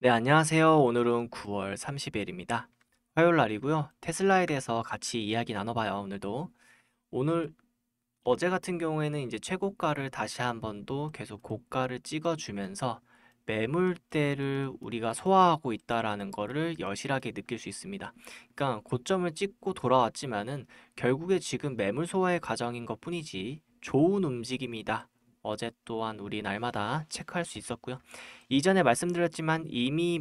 네, 안녕하세요. 오늘은 9월 30일입니다. 화요일 날이고요. 테슬라에 대해서 같이 이야기 나눠봐요, 오늘도. 오늘, 어제 같은 경우에는 이제 최고가를 다시 한 번 더 계속 고가를 찍어주면서 매물대를 우리가 소화하고 있다라는 거를 여실하게 느낄 수 있습니다. 그러니까 고점을 찍고 돌아왔지만은 결국에 지금 매물 소화의 과정인 것 뿐이지 좋은 움직임이다. 어제 또한 우리 날마다 체크할 수 있었고요. 이전에 말씀드렸지만 이미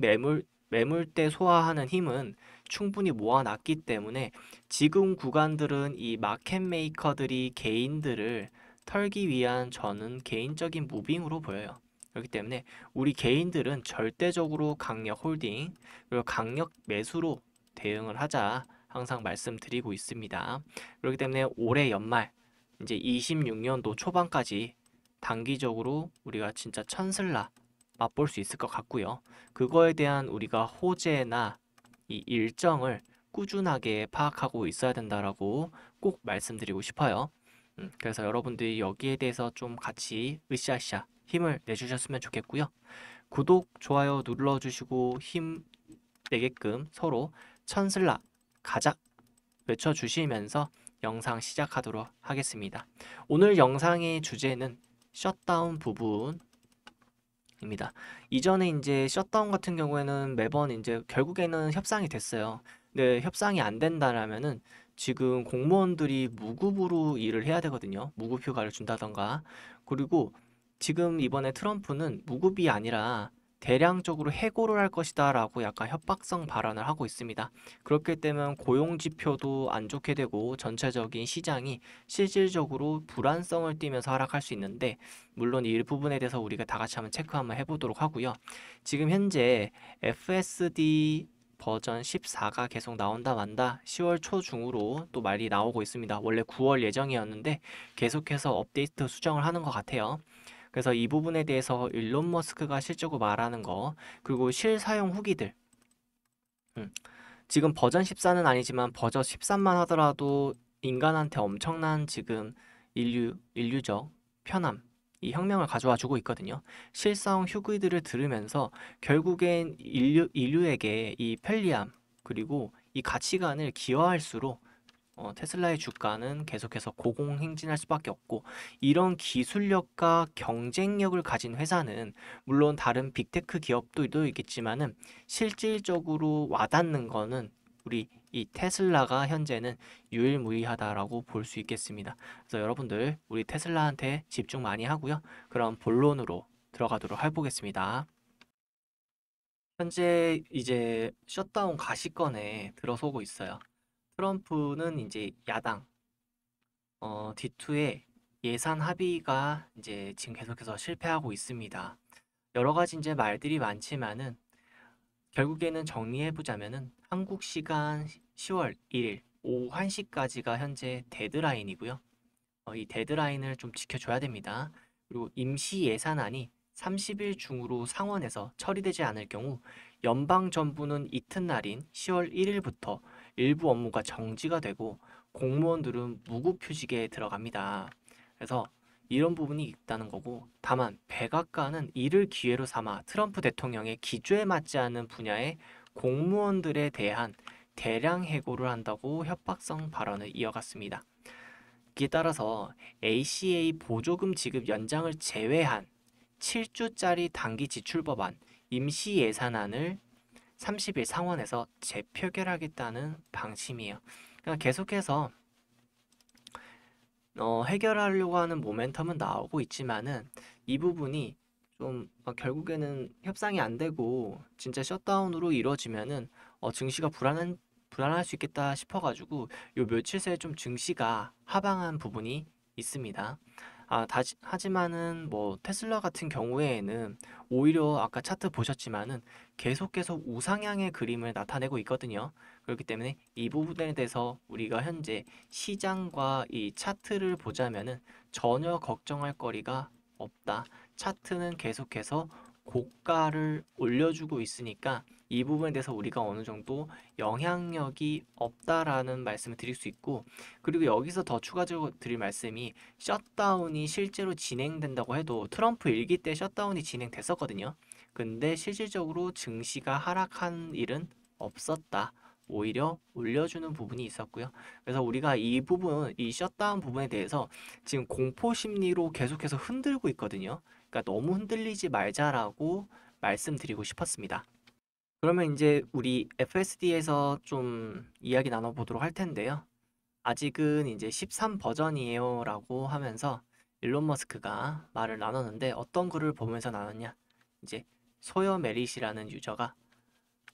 매물대 소화하는 힘은 충분히 모아놨기 때문에 지금 구간들은 이 마켓 메이커들이 개인들을 털기 위한 저는 개인적인 무빙으로 보여요. 그렇기 때문에 우리 개인들은 절대적으로 강력 홀딩 그리고 강력 매수로 대응을 하자 항상 말씀드리고 있습니다. 그렇기 때문에 올해 연말 이제 26년도 초반까지 단기적으로 우리가 진짜 천슬라 맛볼 수 있을 것 같고요. 그거에 대한 우리가 호재나 이 일정을 꾸준하게 파악하고 있어야 된다라고 꼭 말씀드리고 싶어요. 그래서 여러분들이 여기에 대해서 좀 같이 으쌰으쌰 힘을 내주셨으면 좋겠고요. 구독, 좋아요 눌러주시고 힘 내게끔 서로 천슬라 가자 외쳐주시면서 영상 시작하도록 하겠습니다. 오늘 영상의 주제는 셧다운 부분 입니다. 이전에 이제 셧다운 같은 경우에는 매번 이제 결국에는 협상이 됐어요. 근데 협상이 안 된다라면은 지금 공무원들이 무급으로 일을 해야 되거든요. 무급 휴가를 준다던가. 그리고 지금 이번에 트럼프는 무급이 아니라 대량적으로 해고를 할 것이다라고 약간 협박성 발언을 하고 있습니다. 그렇기 때문에 고용 지표도 안 좋게 되고 전체적인 시장이 실질적으로 불안성을 띠면서 하락할 수 있는데 물론 이 일부분에 대해서 우리가 다 같이 한번 체크 한번 해보도록 하고요. 지금 현재 FSD 버전 14가 계속 나온다 만다 10월 초중으로 또 말이 나오고 있습니다. 원래 9월 예정이었는데 계속해서 업데이트 수정을 하는 것 같아요. 그래서 이 부분에 대해서 일론 머스크가 실적으로 말하는 거 그리고 실사용 후기들 음, 지금 버전 14는 아니지만 버전 13만 하더라도 인간한테 엄청난 지금 인류적 편함, 이 혁명을 가져와 주고 있거든요. 실사용 휴기들을 들으면서 결국엔 인류에게 이 편리함, 그리고 이 가치관을 기여할수록 테슬라의 주가는 계속해서 고공행진할 수밖에 없고 이런 기술력과 경쟁력을 가진 회사는 물론 다른 빅테크 기업도 있겠지만은 실질적으로 와닿는 거는 우리 이 테슬라가 현재는 유일무이하다라고 볼 수 있겠습니다. 그래서 여러분들 우리 테슬라한테 집중 많이 하고요. 그럼 본론으로 들어가도록 해보겠습니다. 현재 이제 셧다운 가시권에 들어서고 있어요. 트럼프는 이제 야당 D2의 예산 합의가 이제 지금 계속해서 실패하고 있습니다. 여러 가지 이제 말들이 많지만은 결국에는 정리해 보자면은 한국 시간 10월 1일 오후 1시까지가 현재 데드라인이고요. 이 데드라인을 좀 지켜줘야 됩니다. 그리고 임시 예산안이 30일 중으로 상원에서 처리되지 않을 경우 연방 정부는 이튿날인 10월 1일부터 일부 업무가 정지가 되고 공무원들은 무급휴직에 들어갑니다. 그래서 이런 부분이 있다는 거고 다만 백악관은 이를 기회로 삼아 트럼프 대통령의 기조에 맞지 않는 분야의 공무원들에 대한 대량 해고를 한다고 협박성 발언을 이어갔습니다. 이에 따라서 ACA 보조금 지급 연장을 제외한 7주짜리 단기 지출 법안 임시 예산안을 30일 상원에서 재표결하겠다는 방침이에요. 그러니까 계속해서 해결하려고 하는 모멘텀은 나오고 있지만은 이 부분이 좀 결국에는 협상이 안 되고 진짜 셧다운으로 이루어지면은 증시가 불안할 수 있겠다 싶어가지고 요 며칠 새에 좀 증시가 하방한 부분이 있습니다. 하지만은 뭐 테슬라 같은 경우에는 오히려 아까 차트 보셨지만은 계속 우상향의 그림을 나타내고 있거든요. 그렇기 때문에 이 부분에 대해서 우리가 현재 시장과 이 차트를 보자면은 전혀 걱정할 거리가 없다. 차트는 계속해서 고가를 올려주고 있으니까 이 부분에 대해서 우리가 어느 정도 영향력이 없다라는 말씀을 드릴 수 있고 그리고 여기서 더 추가적으로 드릴 말씀이 셧다운이 실제로 진행된다고 해도 트럼프 일기 때 셧다운이 진행됐었거든요. 근데 실질적으로 증시가 하락한 일은 없었다. 오히려 올려주는 부분이 있었고요. 그래서 우리가 이 부분, 이 셧다운 부분에 대해서 지금 공포 심리로 계속해서 흔들고 있거든요. 그러니까 너무 흔들리지 말자라고 말씀드리고 싶었습니다. 그러면 이제 우리 FSD에서 좀 이야기 나눠보도록 할 텐데요. 아직은 이제 13 버전이에요라고 하면서 일론 머스크가 말을 나눴는데 어떤 글을 보면서 나눴냐? 이제 소여 메릿이라는 유저가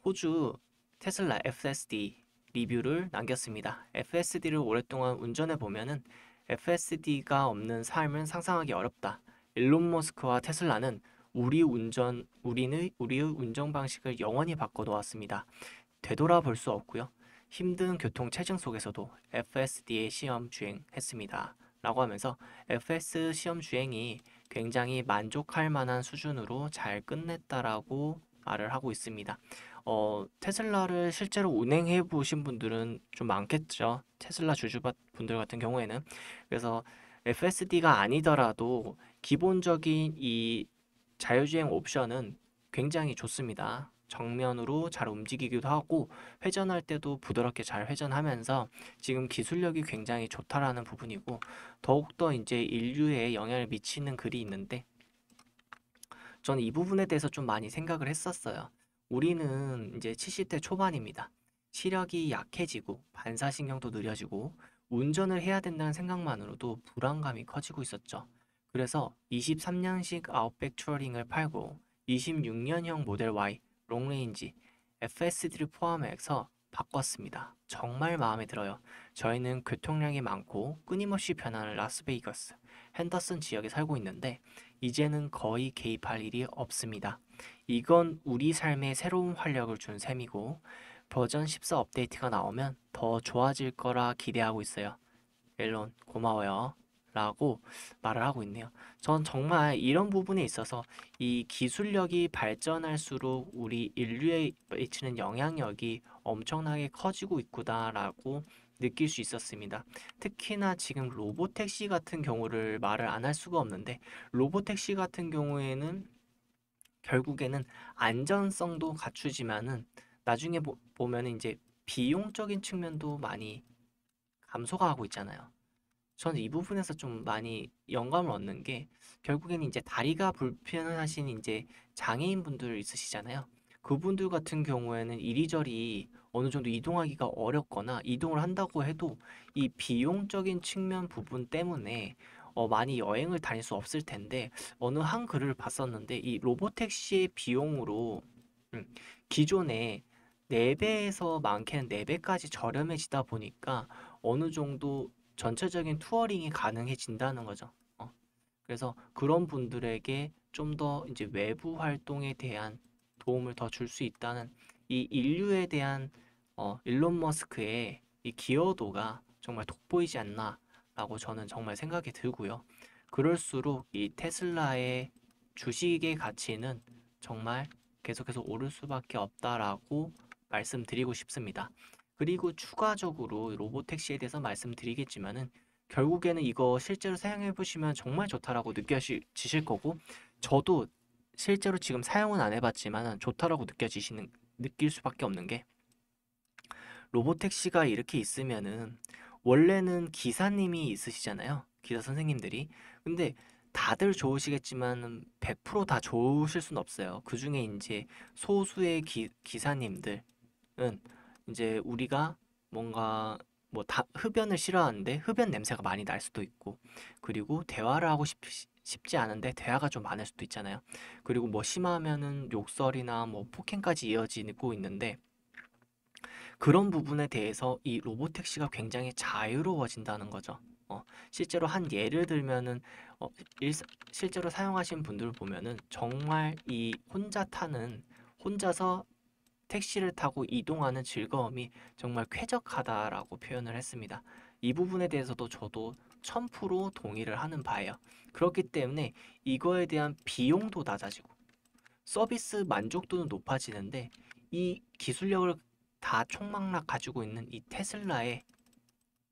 호주 테슬라 FSD 리뷰를 남겼습니다. FSD를 오랫동안 운전해 보면은 FSD가 없는 삶은 상상하기 어렵다. 일론 머스크와 테슬라는 우리의 운전 방식을 영원히 바꿔놓았습니다. 되돌아볼 수 없고요. 힘든 교통 체증 속에서도 FSD의 시험 주행했습니다. 라고 하면서 FS 시험 주행이 굉장히 만족할 만한 수준으로 잘 끝냈다라고 말을 하고 있습니다. 테슬라를 실제로 운행해 보신 분들은 좀 많겠죠. 테슬라 주주분들 같은 경우에는. 그래서 FSD가 아니더라도 기본적인 이 자율주행 옵션은 굉장히 좋습니다. 정면으로 잘 움직이기도 하고 회전할 때도 부드럽게 잘 회전하면서 지금 기술력이 굉장히 좋다라는 부분이고 더욱더 이제 인류에 영향을 미치는 글이 있는데 저는 이 부분에 대해서 좀 많이 생각을 했었어요. 우리는 이제 70대 초반입니다. 시력이 약해지고 반사신경도 느려지고 운전을 해야 된다는 생각만으로도 불안감이 커지고 있었죠. 그래서 23년식 아웃백 투어링을 팔고 26년형 모델 Y 롱레인지 FSD를 포함해서 바꿨습니다. 정말 마음에 들어요. 저희는 교통량이 많고 끊임없이 변하는 라스베이거스, 핸더슨 지역에 살고 있는데 이제는 거의 개입할 일이 없습니다. 이건 우리 삶에 새로운 활력을 준 셈이고 버전 14 업데이트가 나오면 더 좋아질 거라 기대하고 있어요. 앨런 고마워요. 라고 말을 하고 있네요. 전 정말 이런 부분에 있어서 이 기술력이 발전할수록 우리 인류에 미치는 영향력이 엄청나게 커지고 있구나라고 느낄 수 있었습니다. 특히나 지금 로보택시 같은 경우를 말을 안 할 수가 없는데 로보택시 같은 경우에는 결국에는 안전성도 갖추지만은 나중에 보면 이제 비용적인 측면도 많이 감소가 하고 있잖아요. 저는 이 부분에서 좀 많이 영감을 얻는 게 결국에는 이제 다리가 불편하신 이제 장애인 분들 있으시잖아요. 그분들 같은 경우에는 이리저리 어느 정도 이동하기가 어렵거나 이동을 한다고 해도 이 비용적인 측면 부분 때문에 많이 여행을 다닐 수 없을 텐데 어느 한 글을 봤었는데 이 로보택시의 비용으로 음, 기존에 4배에서 많게는 4배까지 저렴해지다 보니까 어느 정도 전체적인 투어링이 가능해진다는 거죠. 그래서 그런 분들에게 좀 더 이제 외부 활동에 대한 도움을 더 줄 수 있다는 이 인류에 대한 일론 머스크의 이 기여도가 정말 돋보이지 않나라고 저는 정말 생각이 들고요. 그럴수록 이 테슬라의 주식의 가치는 정말 계속해서 오를 수밖에 없다라고 말씀드리고 싶습니다. 그리고 추가적으로 로보택시에 대해서 말씀드리겠지만은 결국에는 이거 실제로 사용해 보시면 정말 좋다라고 느껴지실 거고 저도 실제로 지금 사용은 안 해봤지만 좋다라고 느낄 수밖에 없는 게 로보택시가 이렇게 있으면은 원래는 기사님이 있으시잖아요. 기사 선생님들이. 근데 다들 좋으시겠지만 100%다 좋으실 순 없어요. 그중에 이제 소수의 기사님들은 이제 우리가 뭔가 뭐 흡연을 싫어하는데 흡연 냄새가 많이 날 수도 있고 그리고 대화를 하고 싶지 않은데 대화가 좀 많을 수도 있잖아요. 그리고 뭐 심하면은 욕설이나 뭐 폭행까지 이어지고 있는데 그런 부분에 대해서 이 로보택시가 굉장히 자유로워진다는 거죠. 실제로 한 예를 들면은 어, 실제로 사용하신 분들 보면은 정말 이 혼자서 택시를 타고 이동하는 즐거움이 정말 쾌적하다라고 표현을 했습니다. 이 부분에 대해서도 저도 1000% 동의를 하는 바예요. 그렇기 때문에 이거에 대한 비용도 낮아지고 서비스 만족도는 높아지는데 이 기술력을 다 총망락 가지고 있는 이 테슬라의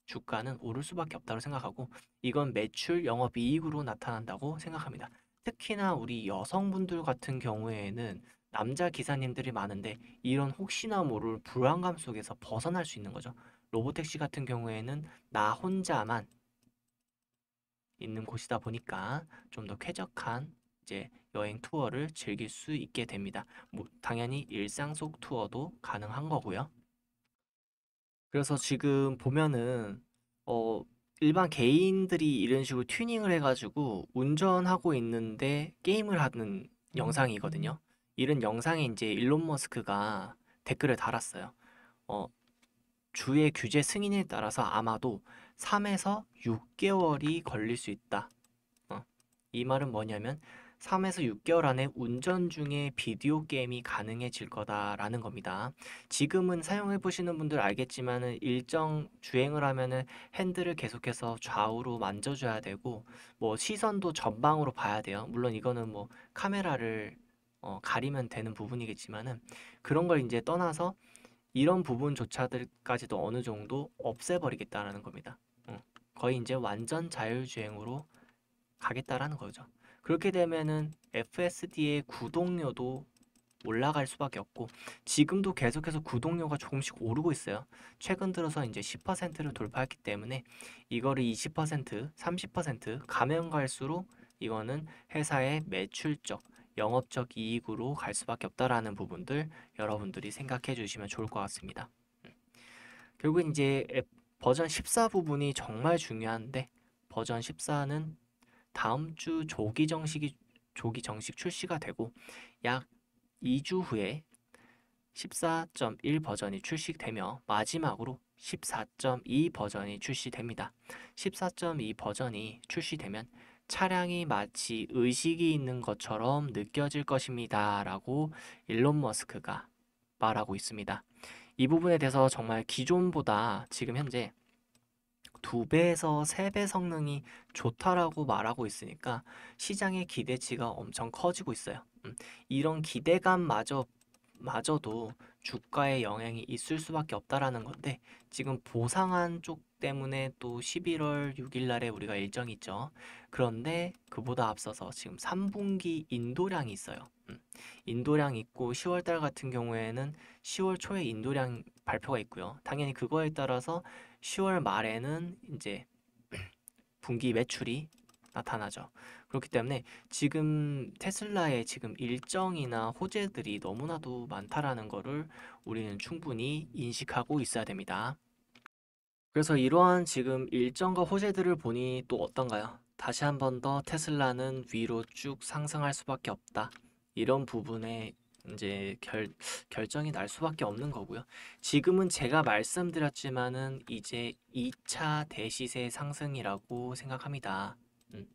주가는 오를 수밖에 없다고 생각하고 이건 매출 영업이익으로 나타난다고 생각합니다. 특히나 우리 여성분들 같은 경우에는 남자 기사님들이 많은데 이런 혹시나 모를 불안감 속에서 벗어날 수 있는 거죠. 로보택시 같은 경우에는 나 혼자만 있는 곳이다 보니까 좀 더 쾌적한 이제 여행 투어를 즐길 수 있게 됩니다. 뭐 당연히 일상 속 투어도 가능한 거고요. 그래서 지금 보면은 어 일반 개인들이 이런 식으로 튜닝을 해가지고 운전하고 있는데 게임을 하는 영상이거든요. 이런 영상에 이제 일론 머스크가 댓글을 달았어요. 어, 주의 규제 승인에 따라서 아마도 3에서 6개월이 걸릴 수 있다. 이 말은 뭐냐면 3에서 6개월 안에 운전 중에 비디오 게임이 가능해질 거다라는 겁니다. 지금은 사용해 보시는 분들 알겠지만은 일정 주행을 하면은 핸들을 계속해서 좌우로 만져줘야 되고 뭐 시선도 전방으로 봐야 돼요. 물론 이거는 뭐 카메라를 가리면 되는 부분이겠지만은 그런 걸 이제 떠나서 이런 부분조차들까지도 어느 정도 없애버리겠다라는 겁니다. 거의 이제 완전 자율주행으로 가겠다라는 거죠. 그렇게 되면은 FSD의 구독료도 올라갈 수밖에 없고 지금도 계속해서 구독료가 조금씩 오르고 있어요. 최근 들어서 이제 10%를 돌파했기 때문에 이거를 20%, 30% 가면 갈수록 이거는 회사의 매출적, 영업적 이익으로 갈 수밖에 없다라는 부분들 여러분들이 생각해 주시면 좋을 것 같습니다. 결국 이제 버전 14 부분이 정말 중요한데 버전 14는 다음 주 조기 정식 출시가 되고 약 2주 후에 14.1 버전이 출시되며 마지막으로 14.2 버전이 출시됩니다. 14.2 버전이 출시되면 차량이 마치 의식이 있는 것처럼 느껴질 것입니다. 라고 일론 머스크가 말하고 있습니다. 이 부분에 대해서 정말 기존보다 지금 현재 2배에서 3배 성능이 좋다라고 말하고 있으니까 시장의 기대치가 엄청 커지고 있어요. 이런 기대감마저도 주가에 영향이 있을 수밖에 없다라는 건데 지금 보상한 쪽 때문에 또 11월 6일 날에 우리가 일정이 있죠. 그런데 그보다 앞서서 지금 3분기 인도량이 있어요. 인도량 있고 10월 달 같은 경우에는 10월 초에 인도량 발표가 있고요. 당연히 그거에 따라서 10월 말에는 이제 분기 매출이 나타나죠. 그렇기 때문에 지금 테슬라의 지금 일정이나 호재들이 너무나도 많다라는 거를 우리는 충분히 인식하고 있어야 됩니다. 그래서 이러한 지금 일정과 호재들을 보니 또 어떤가요? 다시 한 번 더 테슬라는 위로 쭉 상승할 수밖에 없다. 이런 부분에 이제 결정이 날 수밖에 없는 거고요. 지금은 제가 말씀드렸지만은 이제 2차 대시세 상승이라고 생각합니다. 음,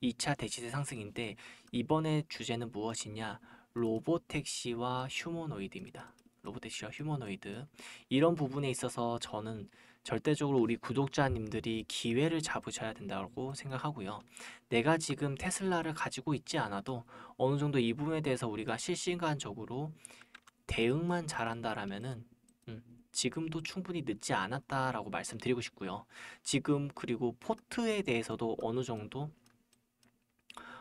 2차 대시세 상승인데 이번에 주제는 무엇이냐? 로보택시와 휴머노이드입니다. 로보택시와 휴머노이드. 이런 부분에 있어서 저는 절대적으로 우리 구독자님들이 기회를 잡으셔야 된다고 생각하고요. 내가 지금 테슬라를 가지고 있지 않아도 어느 정도 이 부분에 대해서 우리가 실시간적으로 대응만 잘한다라면은 지금도 충분히 늦지 않았다라고 말씀드리고 싶고요. 지금 그리고 포트에 대해서도 어느 정도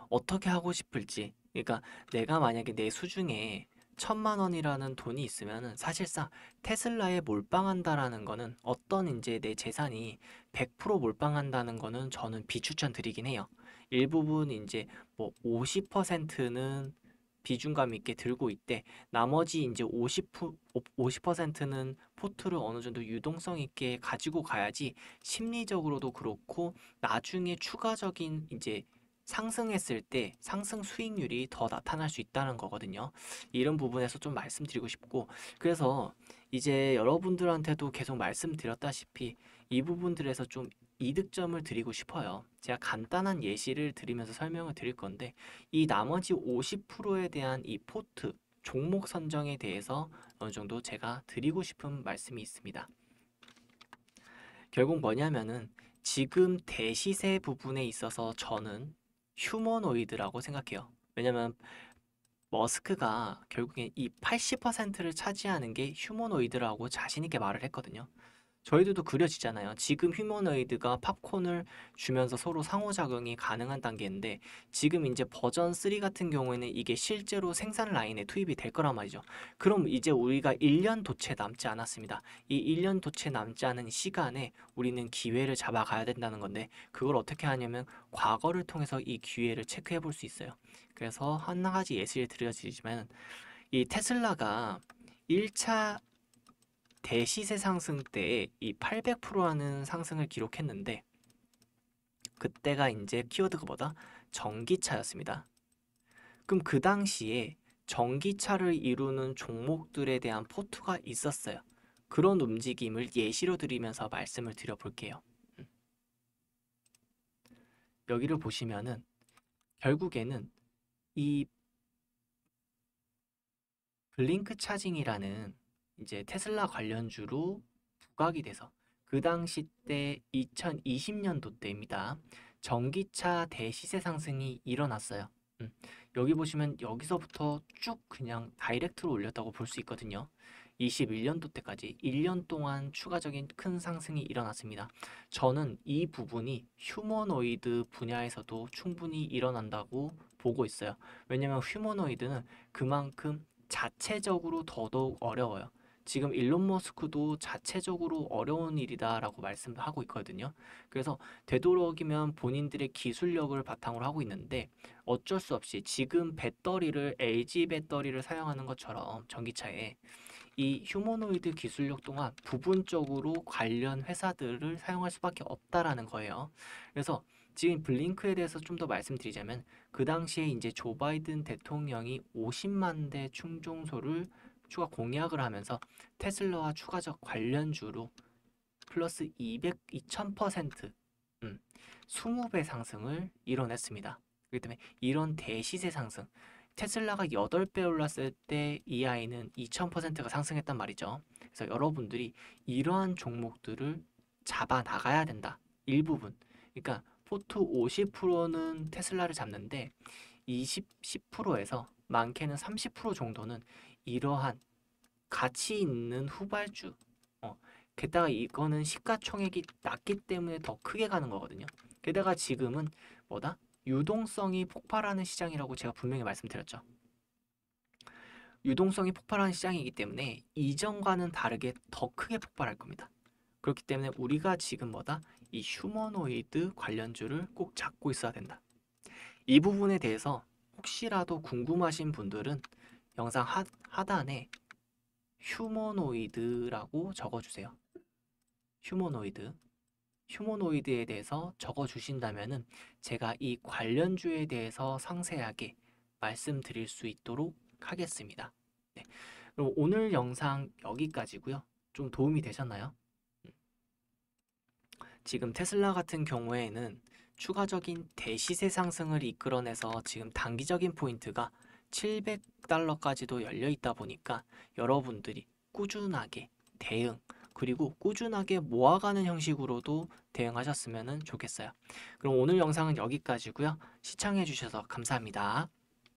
어떻게 하고 싶을지. 그러니까 내가 만약에 내 수중에 1,000만 원이라는 돈이 있으면은 사실상 테슬라에 몰빵한다라는 거는 어떤 이제 내 재산이 100% 몰빵한다는 거는 저는 비추천 드리긴 해요. 일부분 이제 뭐 50%는 비중감 있게 들고 있대. 나머지 이제 50%는 포트를 어느 정도 유동성 있게 가지고 가야지 심리적으로도 그렇고 나중에 추가적인 이제 상승했을 때 상승 수익률이 더 나타날 수 있다는 거거든요. 이런 부분에서 좀 말씀드리고 싶고 그래서 이제 여러분들한테도 계속 말씀드렸다시피 이 부분들에서 좀 이득점을 드리고 싶어요. 제가 간단한 예시를 드리면서 설명을 드릴 건데 이 나머지 50%에 대한 이 포트 종목 선정에 대해서 어느 정도 제가 드리고 싶은 말씀이 있습니다. 결국 뭐냐면은 지금 대시세 부분에 있어서 저는 휴머노이드라고 생각해요. 왜냐면 머스크가 결국엔 이 80%를 차지하는 게 휴머노이드라고 자신 있게 말을 했거든요. 저희들도 그려지잖아요. 지금 휴머노이드가 팝콘을 주면서 서로 상호작용이 가능한 단계인데 지금 이제 버전 3 같은 경우에는 이게 실제로 생산 라인에 투입이 될 거란 말이죠. 그럼 이제 우리가 1년도 채 남지 않았습니다. 이 1년도 채 남지 않은 시간에 우리는 기회를 잡아가야 된다는 건데 그걸 어떻게 하냐면 과거를 통해서 이 기회를 체크해 볼 수 있어요. 그래서 한 가지 예시를 드려드리자면 이 테슬라가 1차 대시세 상승 때 이 800%라는 상승을 기록했는데 그때가 이제 키워드가 뭐다? 전기차였습니다. 그럼 그 당시에 전기차를 이루는 종목들에 대한 포트가 있었어요. 그런 움직임을 예시로 드리면서 말씀을 드려볼게요. 여기를 보시면은 결국에는 이 블링크 차징이라는 이제 테슬라 관련주로 부각이 돼서 그 당시 때 2020년도 때입니다. 전기차 대시세 상승이 일어났어요. 여기 보시면 여기서부터 쭉 그냥 다이렉트로 올렸다고 볼 수 있거든요. 21년도 때까지 1년 동안 추가적인 큰 상승이 일어났습니다. 저는 이 부분이 휴머노이드 분야에서도 충분히 일어난다고 보고 있어요. 왜냐면 휴머노이드는 그만큼 자체적으로 더더욱 어려워요. 지금 일론 머스크도 자체적으로 어려운 일이다라고 말씀하고 있거든요. 그래서 되도록이면 본인들의 기술력을 바탕으로 하고 있는데 어쩔 수 없이 지금 배터리를 LG 배터리를 사용하는 것처럼 전기차에 이 휴머노이드 기술력 동안 부분적으로 관련 회사들을 사용할 수밖에 없다라는 거예요. 그래서 지금 블링크에 대해서 좀 더 말씀드리자면 그 당시에 이제 조 바이든 대통령이 50만 대 충전소를 추가 공약을 하면서 테슬라와 추가적 관련주로 플러스 2000% 20배 상승을 이뤄냈습니다. 그렇기 때문에 이런 대시세 상승 테슬라가 8배 올랐을 때 이 아이는 2000%가 상승했단 말이죠. 그래서 여러분들이 이러한 종목들을 잡아 나가야 된다. 일부분. 그러니까 포트 50%는 테슬라를 잡는데 10%에서 많게는 30% 정도는 이러한 가치 있는 후발주. 게다가 이거는 시가총액이 낮기 때문에 더 크게 가는 거거든요. 게다가 지금은 뭐다? 유동성이 폭발하는 시장이라고 제가 분명히 말씀드렸죠. 유동성이 폭발하는 시장이기 때문에 이전과는 다르게 더 크게 폭발할 겁니다. 그렇기 때문에 우리가 지금 뭐다? 이 휴머노이드 관련주를 꼭 잡고 있어야 된다. 이 부분에 대해서 혹시라도 궁금하신 분들은 영상 하단에 휴머노이드라고 적어주세요. 휴머노이드. 휴머노이드에 대해서 적어주신다면은 제가 이 관련주에 대해서 상세하게 말씀드릴 수 있도록 하겠습니다. 네. 그럼 오늘 영상 여기까지고요. 좀 도움이 되셨나요? 지금 테슬라 같은 경우에는 추가적인 대시세 상승을 이끌어내서 지금 단기적인 포인트가 700달러까지도 열려 있다 보니까 여러분들이 꾸준하게 대응 그리고 꾸준하게 모아가는 형식으로도 대응하셨으면 좋겠어요. 그럼 오늘 영상은 여기까지고요. 시청해 주셔서 감사합니다.